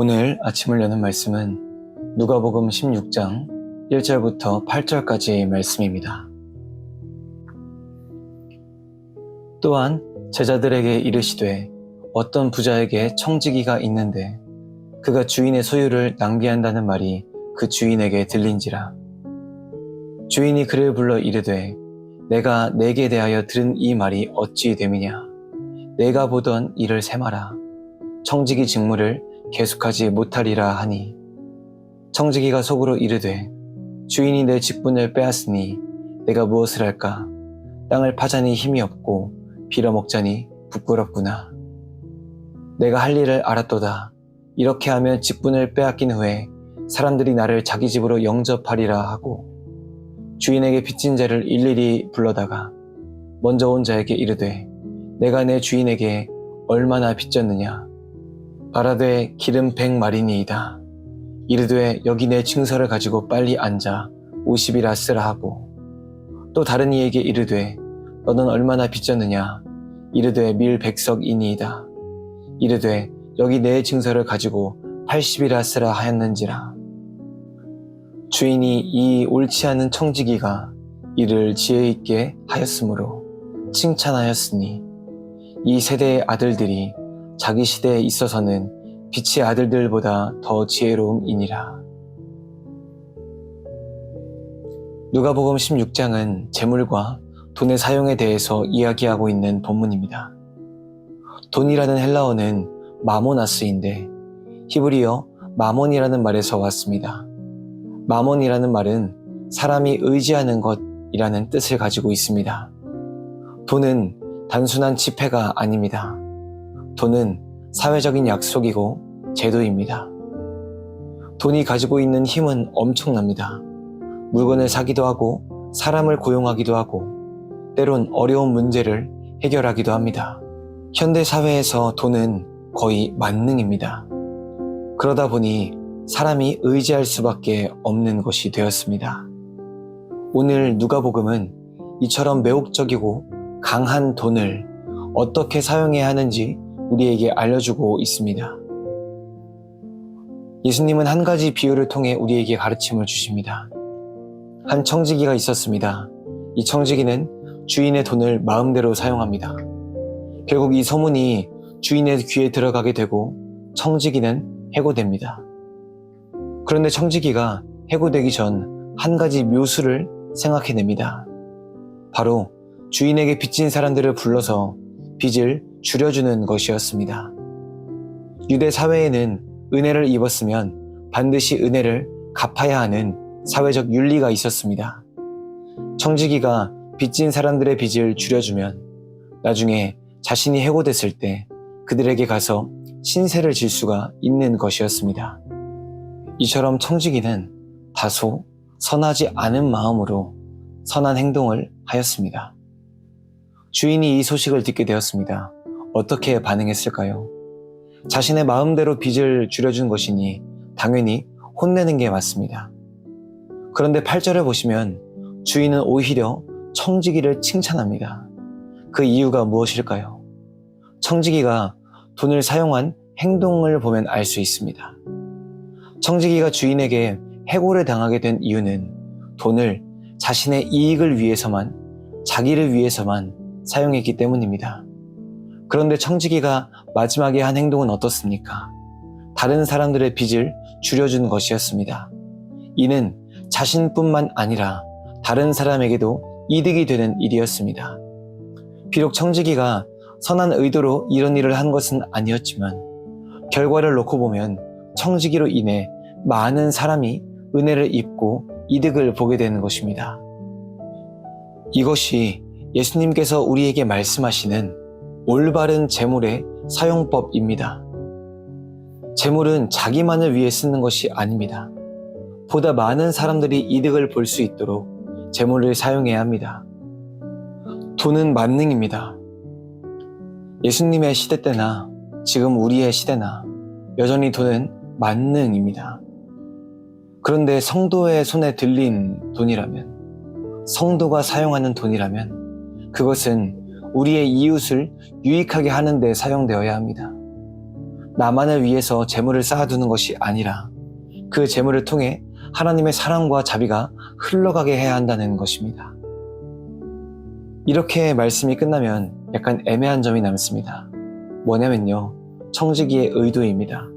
오늘 아침을 여는 말씀은 누가복음 16장 1절부터 8절까지의 말씀입니다. 또한 제자들에게 이르시되 어떤 부자에게 청지기가 있는데 그가 주인의 소유를 낭비한다는 말이 그 주인에게 들린지라. 주인이 그를 불러 이르되 내가 내게 대하여 들은 이 말이 어찌 됨이냐. 내가 보던 일을 세마라. 청지기 직무를 계속하지 못하리라 하니 청지기가 속으로 이르되 주인이 내 직분을 빼앗으니 내가 무엇을 할까. 땅을 파자니 힘이 없고 빌어먹자니 부끄럽구나. 내가 할 일을 알았도다. 이렇게 하면 직분을 빼앗긴 후에 사람들이 나를 자기 집으로 영접하리라 하고 주인에게 빚진 자를 일일이 불러다가 먼저 온 자에게 이르되 내가 내 주인에게 얼마나 빚졌느냐. 말하되 기름 100마리니이다. 이르되 여기 내 증서를 가지고 빨리 앉아 50이라 쓰라 하고 또 다른 이에게 이르되 너는 얼마나 빚졌느냐. 이르되 밀 100석이니이다. 이르되 여기 내 증서를 가지고 80이라 쓰라 하였는지라. 주인이 이 옳지 않은 청지기가 이를 지혜 있게 하였으므로 칭찬하였으니 이 세대의 아들들이 자기 시대에 있어서는 빛의 아들들보다 더 지혜로움이니라. 누가복음 16장은 재물과 돈의 사용에 대해서 이야기하고 있는 본문입니다. 돈이라는 헬라어는 마모나스인데 히브리어 마몬이라는 말에서 왔습니다. 마몬이라는 말은 사람이 의지하는 것이라는 뜻을 가지고 있습니다. 돈은 단순한 지폐가 아닙니다. 돈은 사회적인 약속이고 제도입니다. 돈이 가지고 있는 힘은 엄청납니다. 물건을 사기도 하고 사람을 고용하기도 하고 때론 어려운 문제를 해결하기도 합니다. 현대 사회에서 돈은 거의 만능입니다. 그러다 보니 사람이 의지할 수밖에 없는 것이 되었습니다. 오늘 누가복음은 이처럼 매혹적이고 강한 돈을 어떻게 사용해야 하는지 우리에게 알려주고 있습니다. 예수님은 한 가지 비유를 통해 우리에게 가르침을 주십니다. 한 청지기가 있었습니다. 이 청지기는 주인의 돈을 마음대로 사용합니다. 결국 이 소문이 주인의 귀에 들어가게 되고 청지기는 해고됩니다. 그런데 청지기가 해고되기 전 한 가지 묘수를 생각해냅니다. 바로 주인에게 빚진 사람들을 불러서 빚을 줄여주는 것이었습니다. 유대 사회에는 은혜를 입었으면 반드시 은혜를 갚아야 하는 사회적 윤리가 있었습니다. 청지기가 빚진 사람들의 빚을 줄여주면 나중에 자신이 해고됐을 때 그들에게 가서 신세를 질 수가 있는 것이었습니다. 이처럼 청지기는 다소 선하지 않은 마음으로 선한 행동을 하였습니다. 주인이 이 소식을 듣게 되었습니다. 어떻게 반응했을까요? 자신의 마음대로 빚을 줄여준 것이니 당연히 혼내는 게 맞습니다. 그런데 8절을 보시면 주인은 오히려 청지기를 칭찬합니다. 그 이유가 무엇일까요? 청지기가 돈을 사용한 행동을 보면 알 수 있습니다. 청지기가 주인에게 해고를 당하게 된 이유는 돈을 자신의 이익을 위해서만, 자기를 위해서만 사용했기 때문입니다. 그런데 청지기가 마지막에 한 행동은 어떻습니까? 다른 사람들의 빚을 줄여준 것이었습니다. 이는 자신뿐만 아니라 다른 사람에게도 이득이 되는 일이었습니다. 비록 청지기가 선한 의도로 이런 일을 한 것은 아니었지만 결과를 놓고 보면 청지기로 인해 많은 사람이 은혜를 입고 이득을 보게 되는 것입니다. 이것이 예수님께서 우리에게 말씀하시는 올바른 재물의 사용법입니다. 재물은 자기만을 위해 쓰는 것이 아닙니다. 보다 많은 사람들이 이득을 볼 수 있도록 재물을 사용해야 합니다. 돈은 만능입니다. 예수님의 시대 때나 지금 우리의 시대나 여전히 돈은 만능입니다. 그런데 성도의 손에 들린 돈이라면, 성도가 사용하는 돈이라면 그것은 우리의 이웃을 유익하게 하는 데 사용되어야 합니다. 나만을 위해서 재물을 쌓아두는 것이 아니라 그 재물을 통해 하나님의 사랑과 자비가 흘러가게 해야 한다는 것입니다. 이렇게 말씀이 끝나면 약간 애매한 점이 남습니다. 뭐냐면요, 청지기의 의도입니다.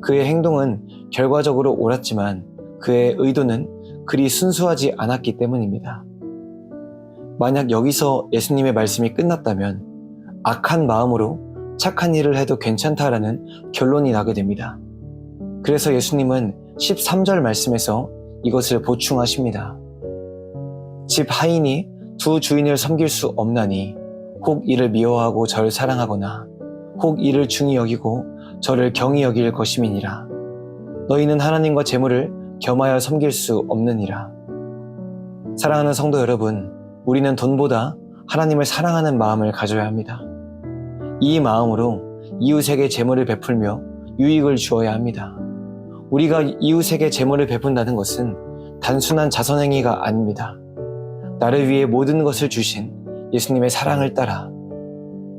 그의 행동은 결과적으로 옳았지만 그의 의도는 그리 순수하지 않았기 때문입니다. 만약 여기서 예수님의 말씀이 끝났다면 악한 마음으로 착한 일을 해도 괜찮다라는 결론이 나게 됩니다. 그래서 예수님은 13절 말씀에서 이것을 보충하십니다. 집 하인이 두 주인을 섬길 수 없나니 혹 이를 미워하고 저를 사랑하거나 혹 이를 중히 여기고 저를 경히 여길 것임이니라. 너희는 하나님과 재물을 겸하여 섬길 수 없느니라. 사랑하는 성도 여러분, 우리는 돈보다 하나님을 사랑하는 마음을 가져야 합니다. 이 마음으로 이웃에게 재물을 베풀며 유익을 주어야 합니다. 우리가 이웃에게 재물을 베푼다는 것은 단순한 자선행위가 아닙니다. 나를 위해 모든 것을 주신 예수님의 사랑을 따라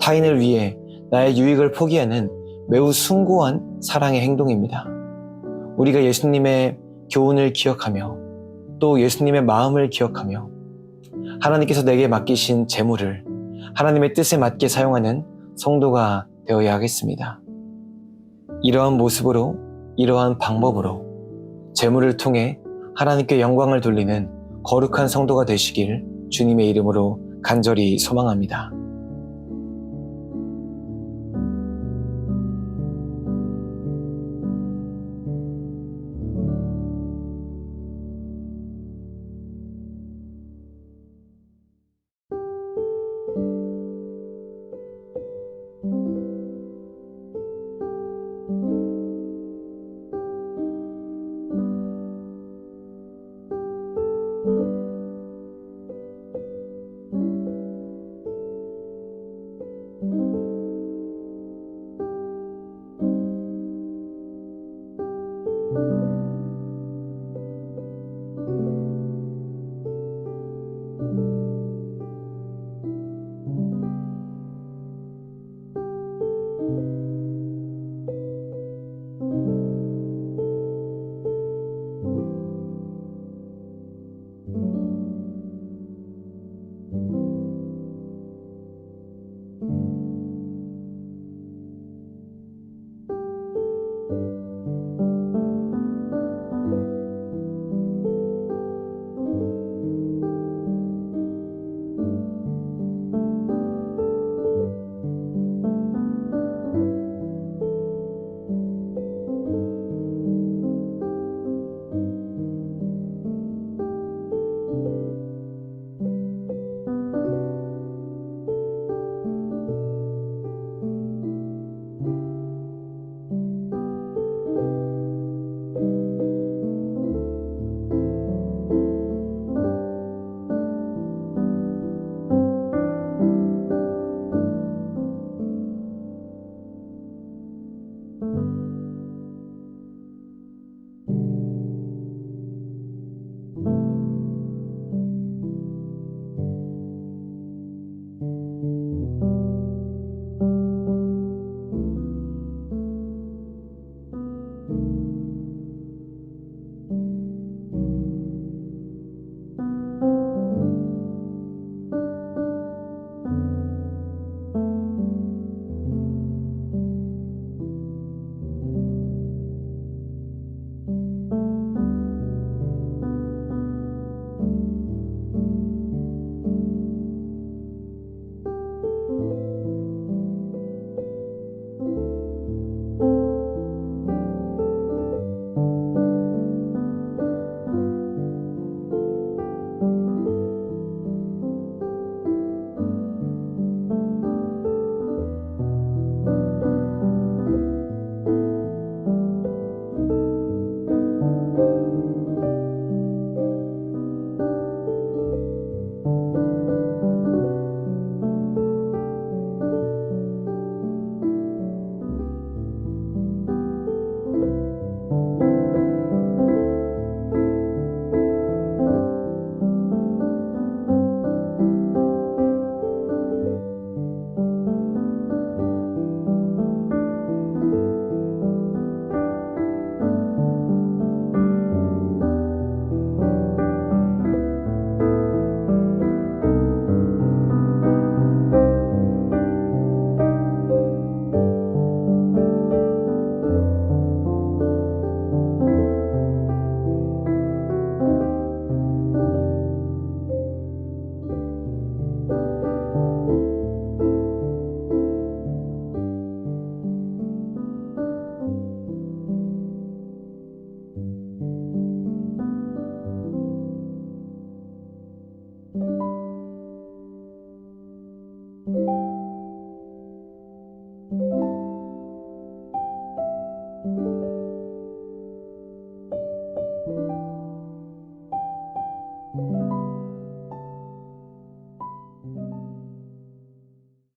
타인을 위해 나의 유익을 포기하는 매우 숭고한 사랑의 행동입니다. 우리가 예수님의 교훈을 기억하며 또 예수님의 마음을 기억하며 하나님께서 내게 맡기신 재물을 하나님의 뜻에 맞게 사용하는 성도가 되어야 하겠습니다. 이러한 모습으로, 이러한 방법으로 재물을 통해 하나님께 영광을 돌리는 거룩한 성도가 되시길 주님의 이름으로 간절히 소망합니다.